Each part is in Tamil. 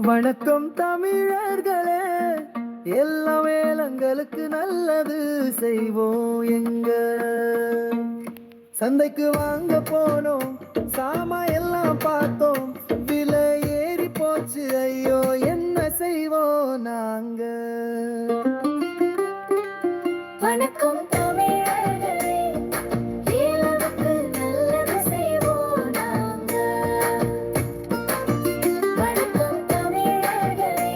வணக்கம் தமிழர்களே, எல்லா வேளங்களுக்கு நல்லது செய்வோம் எங்க. சந்தைக்கு வாங்க போனோம், சாமா எல்லாம் பார்த்தோம், விலை ஏறி போச்சு ஐயோ என்ன செய்வோம் நாங்க. வணக்கம் தமிழர்களே, ஏலவுக்கு நல்லது செய்வோம் நாங்க. வணக்கம் தமிழர்களே,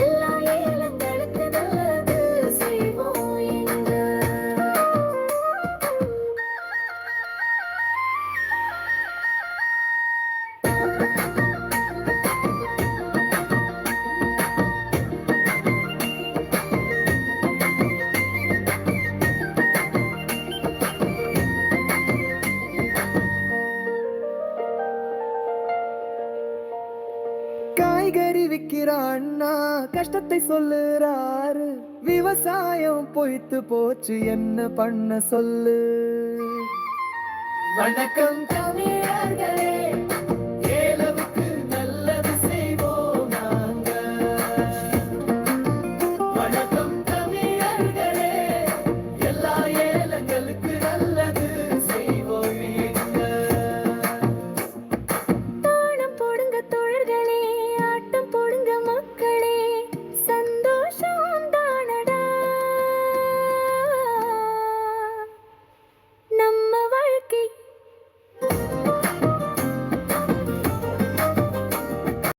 எல்லா ஏலங்களுக்கு நல்லது செய்வோம் எங்க. காய்கறி விக்கிற அண்ணா கஷ்டத்தை சொல்லுறாரு, விவசாயம் பொய்த்து போச்சு என்ன பண்ண சொல்லு. வணக்கம் தமிழர்களே,